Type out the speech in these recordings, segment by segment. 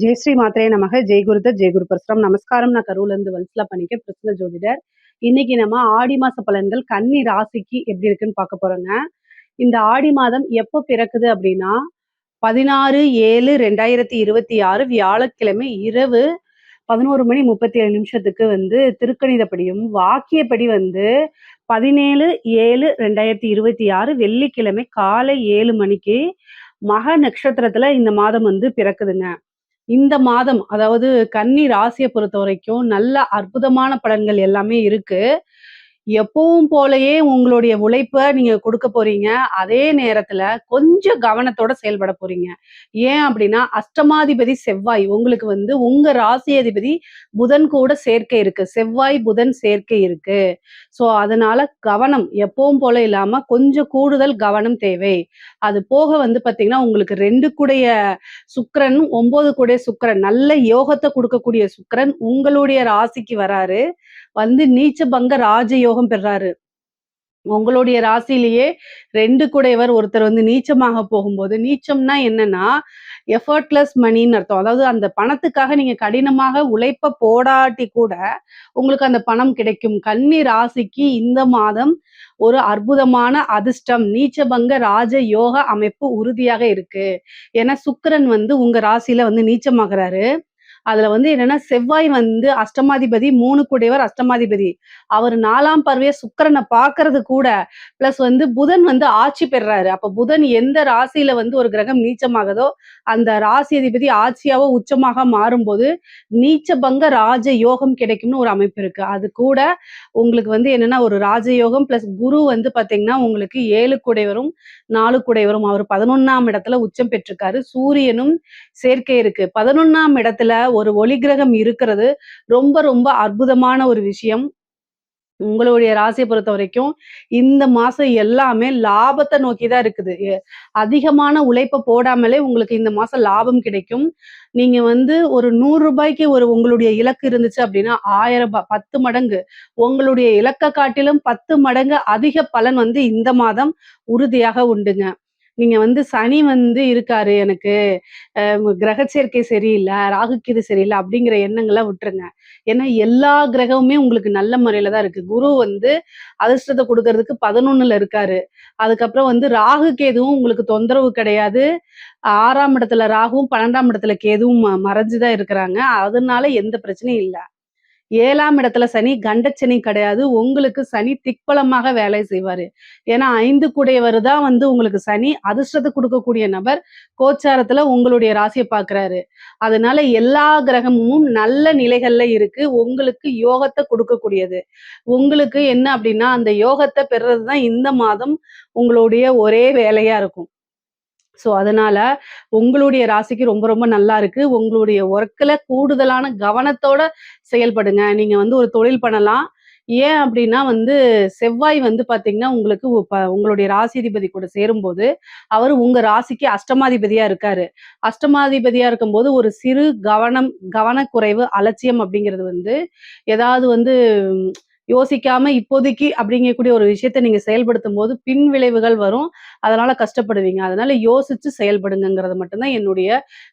ஜெய் ஸ்ரீ மாத்ரே நமக. ஜெய் குருதத் ஜெய் குரு பரசுராம். நமஸ்காரம். நான் கரூர்ல இருந்து வல்சலா பண்ணிக்க பிரசன்ன ஜோதிடர். இன்னைக்கு நம்ம ஆடி மாச பலன்கள் கன்னி ராசிக்கு எப்படி இருக்குன்னு பார்க்க போறோங்க. இந்த ஆடி மாதம் எப்போ பிறக்குது அப்படின்னா 16/7/2026 வியாழக்கிழமை இரவு 11:37 வந்து திருக்கணிதப்படியும், வாக்கியப்படி வந்து 17/7/2026 வெள்ளிக்கிழமை காலை 7 மணிக்கு மக நட்சத்திரத்துல இந்த மாதம் வந்து பிறக்குதுங்க. இந்த மாதம் அதாவது கன்னி ராசியை பொறுத்த வரைக்கும் நல்ல அற்புதமான பலன்கள் எல்லாமே இருக்கு. எப்பவும் போலயே உங்களுடைய உழைப்ப நீங்க கொடுக்க போறீங்க. அதே நேரத்துல கொஞ்சம் கவனத்தோட செயல்பட போறீங்க. ஏன் அப்படின்னா, அஷ்டமாதிபதி செவ்வாய் உங்களுக்கு வந்து உங்க ராசி அதிபதி புதன் கூட சேர்க்கை இருக்கு. செவ்வாய் புதன் சேர்க்கை இருக்கு. ஸோ அதனால கவனம் எப்பவும் போல இல்லாம கொஞ்சம் கூடுதல் கவனம் தேவை. அது போக வந்து பாத்தீங்கன்னா, உங்களுக்கு 2 கூடைய சுக்கிரன் 9 கூடைய சுக்கிரன் நல்ல யோகத்தை கொடுக்கக்கூடிய சுக்கிரன் உங்களுடைய ராசிக்கு வராரு. வந்து நீச்ச பங்க ராஜயோகம் பெறாரு. உங்களுடைய ராசியிலேயே 2 குடையவர் ஒருத்தர் வந்து நீச்சமாக போகும்போது, நீச்சம்னா என்னன்னா எஃபர்ட்லெஸ் மணின்னு அர்த்தம். அதாவது அந்த பணத்துக்காக நீங்க கடினமாக உழைப்ப போடாட்டி கூட உங்களுக்கு அந்த பணம் கிடைக்கும். கன்னி ராசிக்கு இந்த மாதம் ஒரு அற்புதமான அதிர்ஷ்டம் நீச்சபங்க ராஜ யோக அமைப்பு உறுதியாக இருக்கு. ஏன்னா சுக்கிரன் வந்து உங்க ராசியில வந்து நீச்சமாகறாரு. அதுல வந்து என்னன்னா செவ்வாய் வந்து அஷ்டமாதிபதி 3 கூடையவர் அஷ்டமாதிபதி. அவர் 4ஆம் பார்வையா சுக்கிரனை பார்க்கறது கூட பிளஸ் வந்து புதன் வந்து ஆட்சி பெறாரு. அப்ப புதன் எந்த ராசியில வந்து ஒரு கிரகம் நீச்சமாகுதோ அந்த ராசி அதிபதி ஆட்சியாவோ உச்சமாக மாறும்போது நீச்ச பங்க ராஜ யோகம் கிடைக்கும்னு ஒரு அமைப்பு இருக்கு. அது கூட உங்களுக்கு வந்து என்னன்னா ஒரு ராஜயோகம் பிளஸ் குரு வந்து பாத்தீங்கன்னா உங்களுக்கு 7 கூடையவரும் 4 கூடையவரும் அவர் 11ஆம் இடத்துல உச்சம் பெற்றிருக்காரு. சூரியனும் சேர்க்கை இருக்கு. 11ஆம் இடத்துல ஒரு ஒளி கிரகம் இருக்கிறது ரொம்ப ரொம்ப அற்புதமான ஒரு விஷயம். உங்களுடைய ராசியை பொறுத்த வரைக்கும் இந்த மாசம் எல்லாமே லாபத்தை நோக்கிதான் இருக்குது. அதிகமான உழைப்ப போடாமலே உங்களுக்கு இந்த மாசம் லாபம் கிடைக்கும். நீங்க வந்து ஒரு 100 ரூபாய்க்கு ஒரு உங்களுடைய இலக்கு இருந்துச்சு அப்படின்னா 1000 ரூபாய் 10 மடங்கு உங்களுடைய இலக்க காட்டிலும் 10 மடங்கு அதிக பலன் வந்து இந்த மாதம் உறுதியாக உண்டுங்க. நீங்க வந்து சனி வந்து இருக்காரு எனக்கு கிரக சேர்க்கை சரியில்ல, ராகுக்கு சரியில்ல அப்படிங்கிற எண்ணங்களை விட்டுருங்க. ஏன்னா எல்லா கிரகமுமே உங்களுக்கு நல்ல முறையில தான் இருக்கு. குரு வந்து அதிர்ஷ்டத்தை கொடுக்கறதுக்கு 11ல இருக்காரு. அதுக்கப்புறம் வந்து ராகு கேதுவும் உங்களுக்கு தொந்தரவு கிடையாது. 6ஆம் இடத்துல ராகுவும் 12ஆம் இடத்துல கேதுவும் மறைஞ்சுதான் இருக்கிறாங்க. அதனால எந்த பிரச்சனையும் இல்லை. 7ஆம் இடத்துல சனி கண்டச்சனி கிடையாது. உங்களுக்கு சனி திக்பலமாக வேலை செய்வாரு. ஏன்னா 5 கூடையவர் தான் வந்து உங்களுக்கு சனி அதிர்ஷ்டத்தை கொடுக்கக்கூடிய நபர் கோச்சாரத்துல உங்களுடைய ராசியை பார்க்கிறாரு. அதனால எல்லா கிரகமும் நல்ல நிலைகள்ல இருக்கு. உங்களுக்கு யோகத்தை கொடுக்கக்கூடியது. உங்களுக்கு என்ன அப்படின்னா அந்த யோகத்தை பெறுறதுதான் இந்த மாதம் உங்களுடைய ஒரே வேலையா இருக்கும். ஸோ அதனால உங்களுடைய ராசிக்கு ரொம்ப ரொம்ப நல்லா இருக்கு. உங்களுடைய ஒர்க்ல கூடுதலான கவனத்தோட செயல்படுங்க. நீங்க வந்து ஒரு தொழில் பண்ணலாம். ஏன் அப்படின்னா வந்து செவ்வாய் வந்து பாத்தீங்கன்னா உங்களுக்கு உங்களுடைய ராசிதிபதி கூட சேரும்போது அவர் உங்க ராசிக்கு அஷ்டமாதிபதியா இருக்காரு. அஷ்டமாதிபதியா இருக்கும்போது ஒரு சிறு கவனக்குறைவு அலட்சியம் அப்படிங்கிறது வந்து ஏதாவது வந்து யோசிக்காம இப்போதைக்கு அப்படிங்கக்கூடிய ஒரு விஷயத்த நீங்க செயல்படுத்தும் போது பின் விளைவுகள் வரும். அதனால கஷ்டப்படுவீங்க. அதனால யோசிச்சு செயல்படுங்கிறது மட்டும்தான் என்னுடைய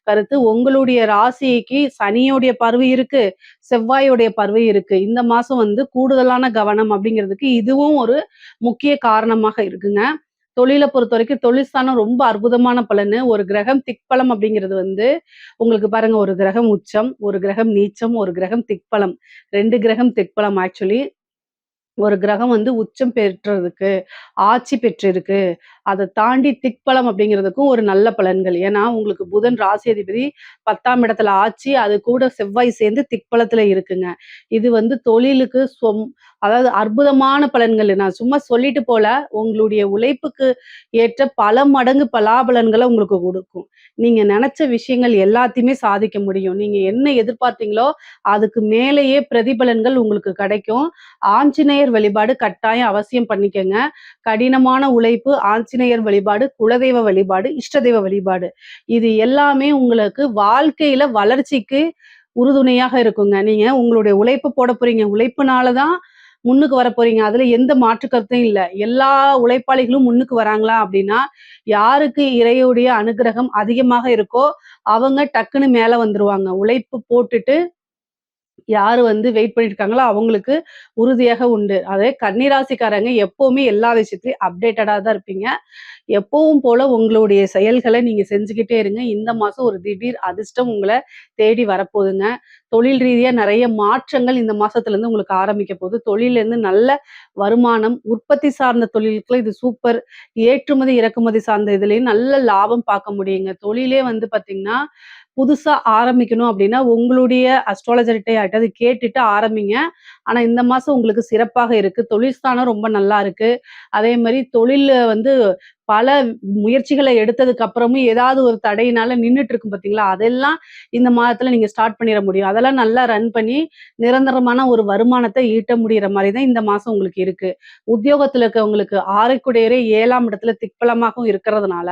கருத்து. உங்களுடைய ராசிக்கு சனியோடைய பார்வை இருக்கு, செவ்வாயோடைய பார்வை இருக்கு. இந்த மாசம் வந்து கூடுதலான கவனம் அப்படிங்கிறதுக்கு இதுவும் ஒரு முக்கிய காரணமாக இருக்குங்க. தொழிலை பொறுத்த வரைக்கும் தொழில் ஸ்தானம் ரொம்ப அற்புதமான பலனு. ஒரு கிரகம் திக்பலம் அப்படிங்கிறது வந்து உங்களுக்கு பாருங்க ஒரு கிரகம் உச்சம், ஒரு கிரகம் நீச்சம், ஒரு கிரகம் திக்பலம். 2 கிரகம் திக்பலம் ஆக்சுவலி. ஒரு கிரகம் வந்து உச்சம் பெற்றதுக்கு ஆட்சி பெற்றிருக்கு. அதை தாண்டி திக்பலம் அப்படிங்கிறதுக்கும் ஒரு நல்ல பலன்கள். ஏன்னா உங்களுக்கு புதன் ராசி அதிபதி 10ஆம் இடத்துல ஆட்சி, அது கூட செவ்வாய் சேர்ந்து திக்பலத்துல இருக்குங்க. இது வந்து தொழிலுக்கு அதாவது அற்புதமான பலன்கள். நான் சும்மா சொல்லிட்டு போல உங்களுடைய உழைப்புக்கு ஏற்ற பல மடங்கு பலாபலன்களை உங்களுக்கு கொடுக்கும். நீங்க நினைச்ச விஷயங்கள் எல்லாத்தையுமே சாதிக்க முடியும். நீங்க என்ன எதிர்பார்த்தீங்களோ அதுக்கு மேலேயே பிரதிபலன்கள் உங்களுக்கு கிடைக்கும். ஆஞ்சநேயர் வழிபாடு கட்டாயம் அவசியம் பண்ணிக்கங்க. கடினமான உழைப்பு, ஆஞ்சநேயர் வழிபாடு, குலதெய்வ வழிபாடு, இஷ்ட தெய்வ வழிபாடு இது எல்லாமே உங்களுக்கு வாழ்க்கையில வளர்ச்சிக்கு உறுதுணையாக இருக்குங்க. நீங்க உங்களுடைய உழைப்பு போட போறீங்க. உழைப்புனாலதான் முன்னுக்கு வரப்போறீங்க. அதுல எந்த மாற்று கருத்தும் இல்ல. எல்லா உழைப்பாளிகளும் முன்னுக்கு வராங்களா அப்படின்னா, யாருக்கு இறைவனுடைய அனுக்கிரகம் அதிகமாக இருக்கோ, அவங்க டக்குன்னு மேல வந்துருவாங்க. உழைப்பு போட்டுட்டு யாரு வந்து வெயிட் பண்ணிட்டு இருக்காங்களோ அவங்களுக்கு உறுதியாக உண்டு. அதே கன்னிராசிக்காரங்க எப்பவுமே எல்லா விஷயத்திலயும் அப்டேட்டடா தான் இருப்பீங்க. எப்பவும் போல உங்களுடைய செயல்கள நீங்க செஞ்சுக்கிட்டே இருங்க. இந்த மாசம் ஒரு திடீர் அதிர்ஷ்டம் உங்கள தேடி வரப்போதுங்க. தொழில் ரீதியா நெறைய மாற்றங்கள் இந்த மாசத்துலருந்து உங்களுக்கு ஆரம்பிக்க போது. தொழில்லேருந்து நல்ல வருமானம், உற்பத்தி சார்ந்த தொழிலுக்குலாம் இது சூப்பர். ஏற்றுமதி, இறக்குமதி சார்ந்த இதுலயும் நல்ல லாபம் பார்க்க முடியுங்க. தொழிலே வந்து பார்த்தீங்கன்னா, புதுசா ஆரம்பிக்கணும் அப்படின்னா, உங்களுடைய அஸ்ட்ராலஜர்ட்ட யார்ட்டயாவது கேட்டுட்டு ஆரம்பிங்க. ஆனா இந்த மாசம் உங்களுக்கு சிறப்பாக இருக்கு. தொழில் ஸ்தானம் ரொம்ப நல்லா இருக்கு. அதே மாரி தொழில்ல வந்து பல முயற்சிகள எடுத்ததுக்கு அப்புறமும் ஏதாவது ஒரு தடையினால நின்னுட்டு இருக்கும் பார்த்தீங்களா? அதெல்லாம் இந்த மாதத்துல நீங்க ஸ்டார்ட் பண்ணிற முடியும். அதெல்லாம் நல்லா ரன் பண்ணி நிரந்தரமான ஒரு வருமானத்த ஈட்ட முடியிற மாரி தான் இந்த மாசம் உங்களுக்கு இருக்கு. உத்தியோகத்துல இருக்கவங்களுக்கு 6க்குடையவரே 7ஆம் இடத்துல திக்பலமாகவும் இருக்கிறதுனால,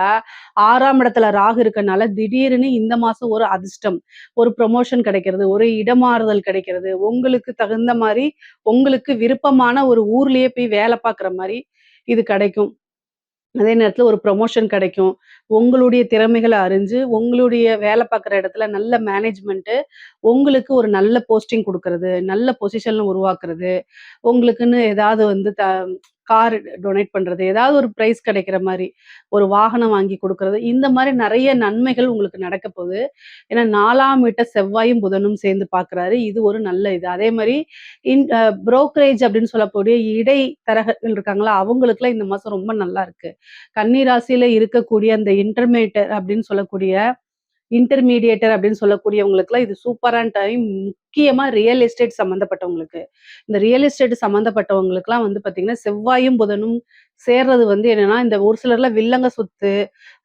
6ஆம் இடத்துல ராகு இருக்கனால திடீர்னு இந்த மாசம் ஒரு அதிர்ஷ்டம், ஒரு ப்ரமோஷன் கிடைக்கிறது, ஒரு இடமாறுதல் கிடைக்கிறது, உங்களுக்கு தகுந்த மாரி, உங்களுக்கு விருப்பமான ஒரு ஊர்லயே போய் வேலை பார்க்குற மாரி இது கிடைக்கும். அதே நேரத்துல ஒரு ப்ரமோஷன் கிடைக்கும். உங்களுடைய திறமைகள அறிஞ்சு, உங்களுடைய வேலை பார்க்குற இடத்துல நல்ல மேனேஜ்மென்ட்டு, உங்களுக்கு ஒரு நல்ல போஸ்டிங் குடுக்குறது, நல்ல பொசிஷன்ல உருவாக்குறது, உங்களுக்குன்னு ஏதாவது வந்து கார் டொனேட் பண்றது, ஏதாவது ஒரு பிரைஸ் கிடைக்கிற மாரி, ஒரு வாகனம் வாங்கி குடுக்குறது, இந்த மாரி நெறைய நன்மைகள் உங்களுக்கு நடக்க போது. ஏன்னா 4ஆம் வீட்ட செவ்வாயும், புதனும் சேர்ந்து பார்க்குறாரு. இது ஒரு நல்ல இது. அதே மாரி இன் அ புரோக்கரேஜ் அப்படின்னு சொல்லக்கூடிய இடைத்தரகர்கள் இருக்காங்களா, அவங்களுக்கெல்லாம் இந்த மாசம் ரொம்ப நல்லா இருக்கு. கன்னி ராசியில இருக்கக்கூடிய அந்த இன்டர்மீடியேட்டர் அப்படின்னு சொல்லக்கூடியவங்களுக்குலாம் இது சூப்பரான டைம். முக்கியமா ரியல் எஸ்டேட் சம்மந்தப்பட்டவங்களுக்கு. இந்த ரியல் எஸ்டேட் சம்மந்தப்பட்டவங்களுக்குலாம் வந்து பார்த்தீங்கன்னா, செவ்வாயும், புதனும் சேர்றது வந்து என்னன்னா, இந்த ஒரு சிலர்லாம் வில்லங்க சொத்து,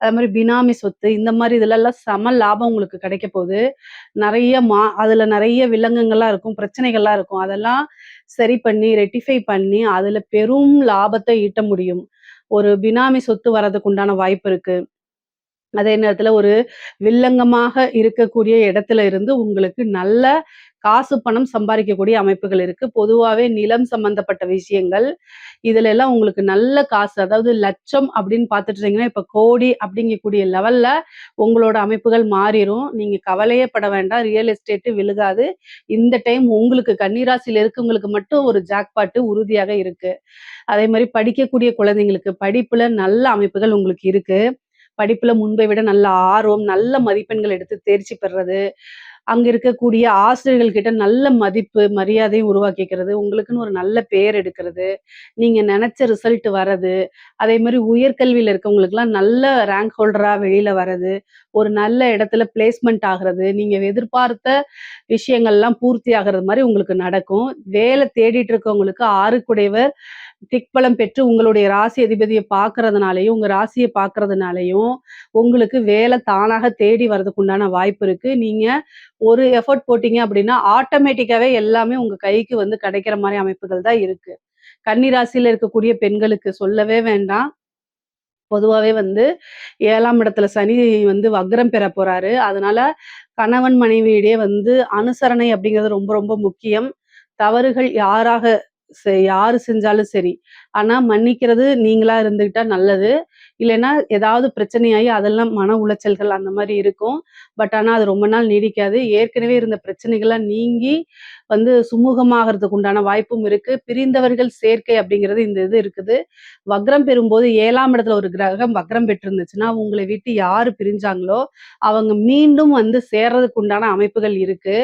அது மாரி பினாமி சொத்து, இந்த மாரி இதுலலாம் செம லாபம் உங்களுக்கு கிடைக்க போது. அதுல நெறைய வில்லங்கங்கள்லாம் இருக்கும், பிரச்சனைகள்லாம் இருக்கும். அதெல்லாம் சரி பண்ணி, ரெக்டிஃபை பண்ணி, அதுல பெரும் லாபத்த ஈட்ட முடியும். ஒரு பினாமி சொத்து வர்றதுக்கு உண்டான வாய்ப்பு இருக்கு. அதே நேரத்துல ஒரு வில்லங்கமாக இருக்கக்கூடிய இடத்துல இருந்து உங்களுக்கு நல்ல காசு, பணம் சம்பாரிக்கக்கூடிய அமைப்புகள் இருக்கு. பொதுவாவே நிலம் சம்பந்தப்பட்ட விஷயங்கள், இதுல எல்லாம் உங்களுக்கு நல்ல காசு, அதாவது லட்சம் அப்படின்னு பார்த்துட்டீங்கன்னா, இப்ப கோடி அப்படிங்கக்கூடிய லெவல்ல உங்களோட அமைப்புகள் மாறிரும். நீங்க கவலையே பட வேண்டாம். ரியல் எஸ்டேட் விழுகாது. இந்த டைம் உங்களுக்கு கன்னிராசியில இருக்கவங்களுக்கு மட்டும் ஒரு ஜாக்பாட் உறுதியாக இருக்கு. அதே மாரி படிக்கக்கூடிய குழந்தைங்களுக்கு படிப்புல நல்ல அமைப்புகள் உங்களுக்கு இருக்கு. படிப்புல முன்பை விட நல்ல ஆர்வம், நல்ல மதிப்பெண்கள் எடுத்து தேர்ச்சி பெறுறது, அங்க இருக்கக்கூடிய ஆசிரியர்கள் கிட்ட நல்ல மதிப்பு, மரியாதையும் உருவாக்கிக்கிறது, உங்களுக்குன்னு ஒரு நல்ல பேர் எடுக்கிறது, நீங்க நெனச்ச ரிசல்ட் வரது, அதே மாரி உயர்கல்வியில இருக்கவங்களுக்கெல்லாம் நல்ல ரேங்க் ஹோல்டரா வெளியில வரது, ஒரு நல்ல இடத்துல பிளேஸ்மெண்ட் ஆகுறது, நீங்க எதிர்பார்த்த விஷயங்கள்லாம் பூர்த்தி ஆகுறது மாரி உங்களுக்கு நடக்கும். வேலை தேடிட்டு இருக்கவங்களுக்கு 6க்குடையவர் திக்பலம் பெற்று உங்களுடைய ராசி அதிபதிய பார்க்கறதுனாலயும், உங்க ராசிய பார்க்கறதுனாலயும், உங்களுக்கு வேலை தானாக தேடி வரதுக்கு உண்டான வாய்ப்பு இருக்கு. நீங்க ஒரு எஃபோர்ட் போட்டீங்க அப்படின்னா, ஆட்டோமேட்டிக்காவே எல்லாமே உங்க கைக்கு வந்து கிடைக்கிற மாரி அமைப்புகள் தான் இருக்கு. கன்னி ராசியில இருக்கக்கூடிய பெண்களுக்கு சொல்லவே வேண்டாம். பொதுவாவே வந்து 7ஆம் இடத்துல சனி வந்து வக்ரம் பெற போறாரு. அதனால கணவன் மனைவியிடையே வந்து அனுசரணை அப்படிங்கிறது ரொம்ப ரொம்ப முக்கியம். தவறுகள் யாரு செஞ்சாலும் சரி. ஆனா மன்னிக்கிறது நீங்களா இருந்துக்கிட்டா நல்லது. இல்லைன்னா ஏதாவது பிரச்சனையாகி அதெல்லாம் மன உளைச்சல்கள் அந்த மாரி இருக்கும். ஆனா அது ரொம்ப நாள் நீடிக்காது. ஏற்கனவே இருந்த பிரச்சனைகள்லாம் நீங்கி வந்து சுமூகமாகறதுக்கு உண்டான வாய்ப்பும் இருக்கு. பிரிந்தவர்கள் சேர்க்கை அப்படிங்கிறது இந்த இது இருக்குது. வக்ரம் பெறும்போது 7ஆம் இடத்துல ஒரு கிரகம் வக்ரம் பெற்றிருந்துச்சுன்னா, உங்களை விட்டு யாரு பிரிஞ்சாங்களோ, அவங்க மீண்டும் வந்து சேர்றதுக்கு உண்டான அமைப்புகள் இருக்கு.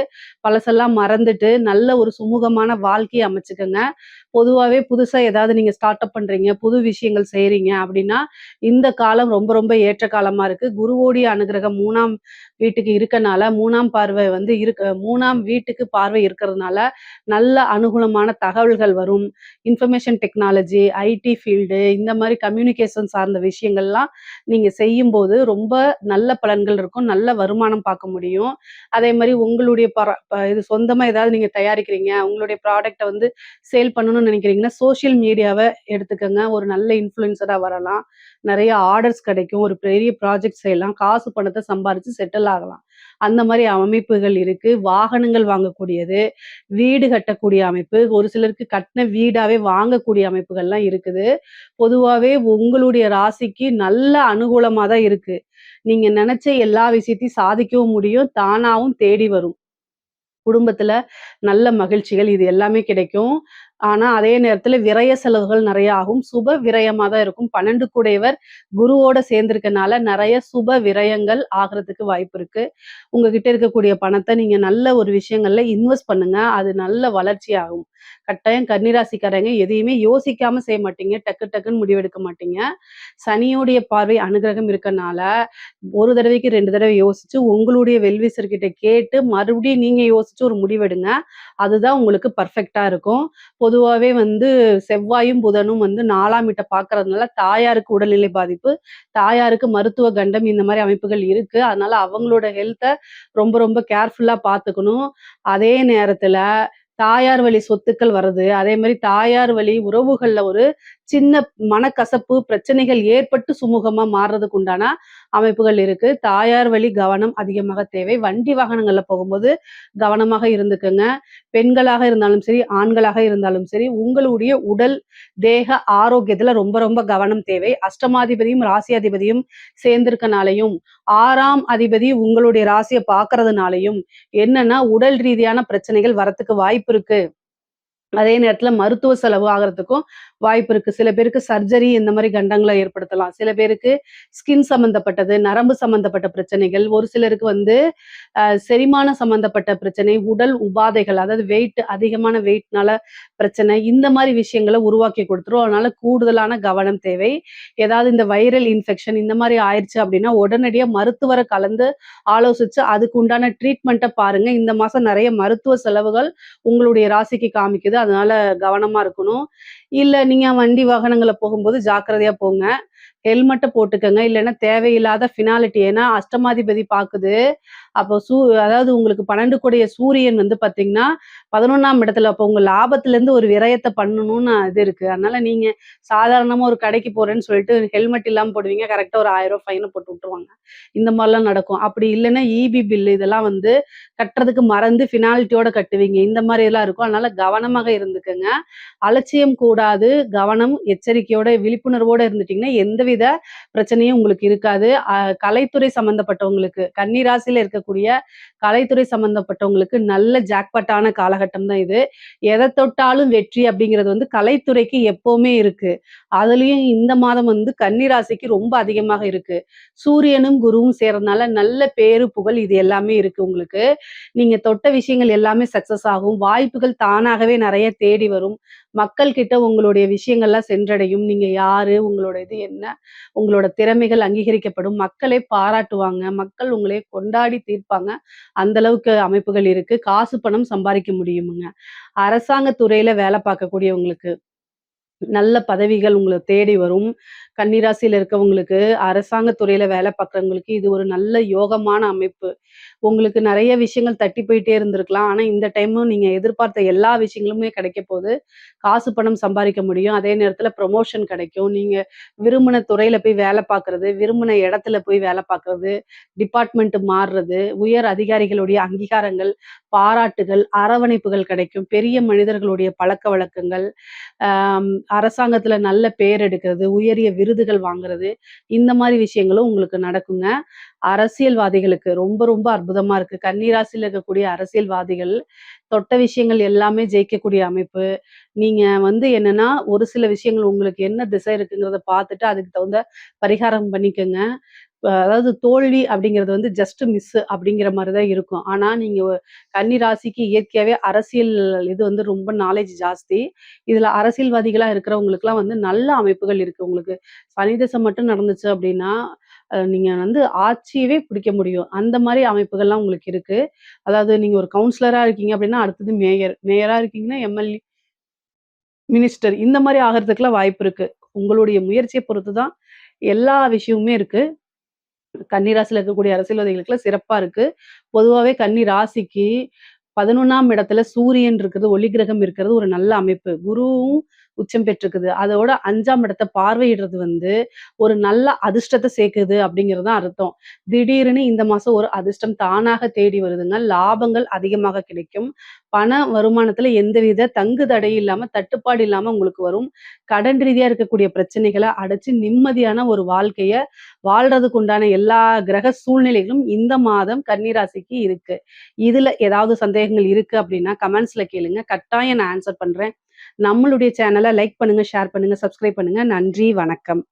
பழசெல்லாம் மறந்துட்டு, நல்ல ஒரு சுமூகமான வாழ்க்கைய அமைச்சுக்கங்க. பொதுவாவே புதுசா ஏதாவது நீங்க ஸ்டார்ட் அப் பண்றீங்க, புது விஷயங்கள் செய்றீங்க அப்படின்னா, இந்த காலம் ரொம்ப ரொம்ப ஏற்ற காலமா இருக்கு. குருவோடைய அனுகிரகம் 3ஆம் வீட்டுக்கு இருக்கனால, 3ஆம் வீட்டுக்கு பார்வை இருக்கிறதுனால, நல்ல அனுகூலமான தகவல்கள் வரும். இன்ஃபர்மேஷன் டெக்னாலஜி, ஐடி ஃபீல்டு இந்த மாரி கம்யூனிகேஷன் சார்ந்த விஷயங்கள்லாம் நீங்க செய்யும்போது, ரொம்ப நல்ல பலன்கள் இருக்கும். நல்ல வருமானம் பார்க்க முடியும். அதே மாரி உங்களுடைய இது சொந்தமா ஏதாவது நீங்க தயாரிக்கிறீங்க, உங்களுடைய ப்ராடக்ட்ட வந்து சேல் பண்ணணும்னு வரணும்னு நினைக்கிறீங்கன்னா, சோசியல் மீடியாவ எடுத்துக்கங்க. ஒரு நல்ல இன்ஃப்ளூயன்சரா வரலாம். நெறைய ஆர்டர்ஸ் கிடைக்கும். ஒரு பெரிய ப்ராஜெக்ட் செய்யலாம். காசு பணத்த சம்பாரிச்சு செட்டில் ஆகலாம். அந்த மாரி அமைப்புகள் இருக்கு. வாகனங்கள் வாங்கக்கூடியது, வீடு கட்டக்கூடிய அமைப்பு, ஒரு சிலருக்கு கட்டுன வீடாவே வாங்கக்கூடிய அமைப்புகள்லாம் இருக்குது. பொதுவாவே உங்களுடைய ராசிக்கு நல்ல அனுகூலமா தான் இருக்கு. நீங்க நெனச்ச எல்லா விஷயத்தையும் சாதிக்கவும் முடியும். தானாவும் தேடி வரும். குடும்பத்துல நல்ல மகிழ்ச்சிகள் இது எல்லாமே கிடைக்கும். ஆனா, அதே நேரத்துல விரய செலவுகள் நெறைய ஆகும். சுப விரயமா தான் இருக்கும். 12 கூடையவர் குருவோட சேர்ந்திருக்கனால நெறைய சுப விரயங்கள் ஆகுறதுக்கு வாய்ப்பு இருக்கு. உங்ககிட்ட இருக்கக்கூடிய பணத்த நீங்க நல்ல ஒரு விஷயங்கள்ல இன்வெஸ்ட் பண்ணுங்க. அது நல்ல வளர்ச்சி ஆகும். கட்டாயம் கன்னிராசிக்காரங்க எதையுமே யோசிக்காம செய்ய மாட்டீங்க. டக்கு டக்குன்னு முடிவெடுக்க மாட்டீங்க. சனியோடைய பார்வை அனுகிரகம் இருக்கனால, ஒரு தடவைக்கு 2 தடவை யோசிச்சு, உங்களுடைய வெல்விஷர் கிட்ட கேட்டு, மறுபடியும் நீங்க யோசிச்சு ஒரு முடிவெடுங்க. அதுதான் உங்களுக்கு பெர்ஃபெக்ட்டா இருக்கும். பொதுவாவே வந்து செவ்வாயும், புதனும் வந்து 4ஆம் வீட்ட பார்க்கறதுனால, தாயாருக்கு உடல்நிலை பாதிப்பு, தாயாருக்கு மருத்துவ கண்டம் இந்த மாரி அமைப்புகள் இருக்கு. அதனால அவங்களோட ஹெல்த்த ரொம்ப ரொம்ப கேர்ஃபுல்லா பார்த்துக்கணும். அதே நேரத்துல தாயார் வழி சொத்துக்கள் வர்றது, அதே மாரி தாயார் வழி உறவுகள்ல ஒரு சின்ன மனக்கசப்பு, பிரச்சனைகள் ஏற்பட்டு சுமூகமா மாறுறதுக்கு உண்டான அமைப்புகள் இருக்கு. தாயார் வழி கவனம் அதிகமாக தேவை. வண்டி வாகனங்கள்ல போகும்போது கவனமாக இருந்துக்கங்க. பெண்களாக இருந்தாலும் சரி, ஆண்களாக இருந்தாலும் சரி, உங்களுடைய உடல், தேக ஆரோக்கியத்துல ரொம்ப ரொம்ப கவனம் தேவை. அஷ்டமாதிபதியும், ராசியாதிபதியும் சேர்ந்திருக்கனாலயும், 6ஆம் அதிபதி உங்களுடைய ராசிய பார்க்கறதுனாலயும் என்னன்னா, உடல் ரீதியான பிரச்சனைகள் வரத்துக்கு வாய்ப்பு இருக்கு. அதே நேரத்துல மருத்துவ செலவு ஆகுறதுக்கும் வாய்ப்பு இருக்கு. சில பேருக்கு சர்ஜரி இந்த மாரி கண்டங்கள ஏற்படுத்தலாம். சில பேருக்கு ஸ்கின் சம்மந்தப்பட்டது, நரம்பு சம்மந்தப்பட்ட பிரச்சனைகள், ஒரு சிலருக்கு வந்து செரிமானம் சம்மந்தப்பட்ட பிரச்சனை, உடல் உபாதைகள், அதாவது அதிகமான வெயிட்னால பிரச்சனை, இந்த மாரி விஷயங்கள உருவாக்கி குடுத்துரும். அதனால கூடுதலான கவனம் தேவை. ஏதாவது இந்த வைரல் இன்ஃபெக்ஷன் இந்த மாரி ஆயிருச்சு அப்டின்னா, உடனடியா மருத்துவர கலந்து ஆலோசிச்சு அதுக்கு உண்டான ட்ரீட்மெண்ட்ட பாருங்க. இந்த மாசம் நெறைய மருத்துவ செலவுகள் உங்களுடைய ராசிக்கு காமிக்குது. அதனால கவனமா இருக்கணும். இல்ல நீங்க வண்டி வாகனங்கள்ல போகும்போது ஜாக்கிரதையா போங்க. ஹெல்மெட்ட போட்டுக்கங்க. இல்லன்னா தேவையில்லாத ஃபினாலிட்டி ஏன்னா அஷ்டமாதிபதி பாக்குது. அப்போ அதாவது உங்களுக்கு 12 கூடிய சூரியன் வந்து பாத்தீங்கன்னா, 11ஆம் இடத்துல அப்போ உங்க லாபத்திலேருந்து ஒரு விரயத்த பண்ணணும்னு இது இருக்கு. அதனால நீங்க சாதாரணமா ஒரு கடைக்கு போறேன்னு சொல்லிட்டு ஹெல்மெட் இல்லாம போடுவீங்க. கரெக்ட்டா ஒரு ரூ. 1000 ஃபைன போட்டு விட்டுருவாங்க. இந்த மாரிலாம் நடக்கும். அப்படி இல்லன்னா ஈபி பில் இதெல்லாம் வந்து கட்டுறதுக்கு மறந்து ஃபினாலிட்டியோட கட்டுவீங்க. இந்த மாரியெல்லாம் இருக்கும். அதனால கவனமாக இருந்துக்கங்க. அலட்சியம் கூடாது. கவனம், எச்சரிக்கையோட, விழிப்புணர்வோட இருந்துட்டீங்கன்னா, எந்தவித பிரச்சனையும் உங்களுக்கு இருக்காது. கலைத்துறை சம்மந்தப்பட்டவங்களுக்கு, கன்னி ராசியில இருக்கக்கூடிய கலைத்துறை சம்மந்தப்பட்டவங்களுக்கு நல்ல ஜாக்பாட்டான காலகட்டம் தான் இது. எத தொட்டாலும் வெற்றி அப்படிங்கிறது வந்து கலைத்துறைக்கு எப்பவுமே இருக்கு. அதுலயும் இந்த மாதம் வந்து கன்னி ராசிக்கு ரொம்ப அதிகமாக இருக்கு. சூரியனும், குருவும் சேர்றதுனால நல்ல பேரு, புகழ் இது எல்லாமே இருக்கு உங்களுக்கு. நீங்க தொட்ட விஷயங்கள் எல்லாமே சக்சஸ் ஆகும். வாய்ப்புகள் தானாகவே நெறைய தேடி வரும். மக்கள் கிட்ட உங்களுடைய விஷயங்கள்லாம் சென்றடையும். நீங்க யாரு? உங்களோட இது என்ன? உங்களோட திறமைகள் அங்கீகரிக்கப்படும். மக்களே பாராட்டுவாங்க. மக்கள் உங்களை கொண்டாடி தீர்ப்பாங்க. அந்த அளவுக்கு அமைப்புகள் இருக்கு. காசு, பணம் சம்பாரிக்க முடியுமுங்க. அரசாங்க துறையில வேலை பார்க்கக்கூடியவங்களுக்கு நல்ல பதவிகள் உங்கள தேடி வரும். கன்னிராசியில இருக்கவங்களுக்கு, அரசாங்க துறையில வேலை பார்க்குறவங்களுக்கு இது ஒரு நல்ல யோகமான அமைப்பு. உங்களுக்கு நெறைய விஷயங்கள் தட்டி போயிட்டே இருந்திருக்கலாம். ஆனா, இந்த டைமும் நீங்க எதிர்பார்த்த எல்லா விஷயங்களுமே கிடைக்க போது. காசு, பணம் சம்பாரிக்க முடியும். அதே நேரத்தில ப்ரமோஷன் கிடைக்கும். நீங்க விரும்பின துறையில போய் வேலை பார்க்குறது, விரும்பின இடத்துல போய் வேலை பார்க்குறது, டிபார்ட்மெண்ட் மாறுறது, உயர் அதிகாரிகளுடைய அங்கீகாரங்கள், பாராட்டுகள், அரவணைப்புகள் கிடைக்கும். பெரிய மனிதர்களுடைய பழக்கவழக்கங்கள், அரசாங்கத்துல நல்ல பேர் எடுக்கிறது, உயரிய விருதுகள் வாங்குறது, இந்த மாரி விஷயங்களும் உங்களுக்கு நடக்குங்க. அரசியல்வாதிகளுக்கு ரொம்ப ரொம்ப அற்புதமா இருக்கு. கன்னி ராசியில இருக்கக்கூடிய அரசியல்வாதிகள் தொட்ட விஷயங்கள் எல்லாமே ஜெயிக்கக்கூடிய அமைப்பு. நீங்க வந்து என்னன்னா, ஒரு சில விஷயங்கள் உங்களுக்கு என்ன திசை இருக்குங்கிறத பார்த்துட்டு அதுக்கு தகுந்த பரிகாரம் பண்ணிக்கங்க. அதாவது தோல்வி அப்படிங்கிறது வந்து ஜஸ்ட் மிஸ் அப்படிங்கிற மாரி தான் இருக்கும். ஆனா, நீங்க கன்னி ராசிக்கு இயற்கையாவே அரசியல் இது வந்து ரொம்ப நாலேட்ஜ் ஜாஸ்தி. இதுல அரசியல்வாதிகளா இருக்கிறவங்களுக்குலாம் வந்து நல்ல அமைப்புகள் இருக்கு உங்களுக்கு. சனி தசை மட்டும் நடந்துச்சு அப்படின்னா, நீங்க வந்து ஆட்சியவே பிடிக்க முடியும். அந்த மாரி அமைப்புகள்லாம் உங்களுக்கு இருக்கு. அதாவது நீங்க ஒரு கவுன்சிலரா இருக்கீங்க அப்படின்னா, அடுத்தது மேயர். மேயரா இருக்கீங்கன்னா எம்எல்ஏ, மினிஸ்டர் இந்த மாரி ஆகறதுக்குலாம் வாய்ப்பு இருக்கு. உங்களுடைய முயற்சிய பொறுத்து தான் எல்லா விஷயமுமே இருக்கு. கன்னி ராசியில இருக்கக்கூடிய அரசியல்வாதிகளுக்குலாம் சிறப்பா இருக்கு. பொதுவாவே கன்னி ராசிக்கு 11ஆம் இடத்துல சூரியன் இருக்கிறது, ஒளி கிரகம் இருக்கிறது ஒரு நல்ல அமைப்பு. குருவும் உச்சம் பெற்றிருக்குது. அதோட 5ஆம் இடத்த பார்வையிடுறது வந்து ஒரு நல்ல அதிர்ஷ்டத்த சேர்க்குது அப்படிங்கிறது தான் அர்த்தம். திடீர்னு இந்த மாசம் ஒரு அதிர்ஷ்டம் தானாக தேடி வருதுங்க. லாபங்கள் அதிகமாக கிடைக்கும். பண வருமானத்துல எந்தவித தங்கு தடை இல்லாம, தட்டுப்பாடு இல்லாம உங்களுக்கு வரும். கடன் ரீதியா இருக்கக்கூடிய பிரச்சனைகள அடைச்சு நிம்மதியான ஒரு வாழ்க்கைய வாழ்றதுக்கு உண்டான எல்லா கிரக சூழ்நிலைகளும் இந்த மாதம் கன்னி ராசிக்கு இருக்கு. இதுல ஏதாவது சந்தேகங்கள் இருக்கு அப்படின்னா கமெண்ட்ஸ்ல கேளுங்க. கட்டாயம் நான் ஆன்ஸர் பண்றேன். நம்மளுடைய சேனல லைக் பண்ணுங்க, ஷேர் பண்ணுங்க, சப்ஸ்கிரைப் பண்ணுங்க. நன்றி, வணக்கம்.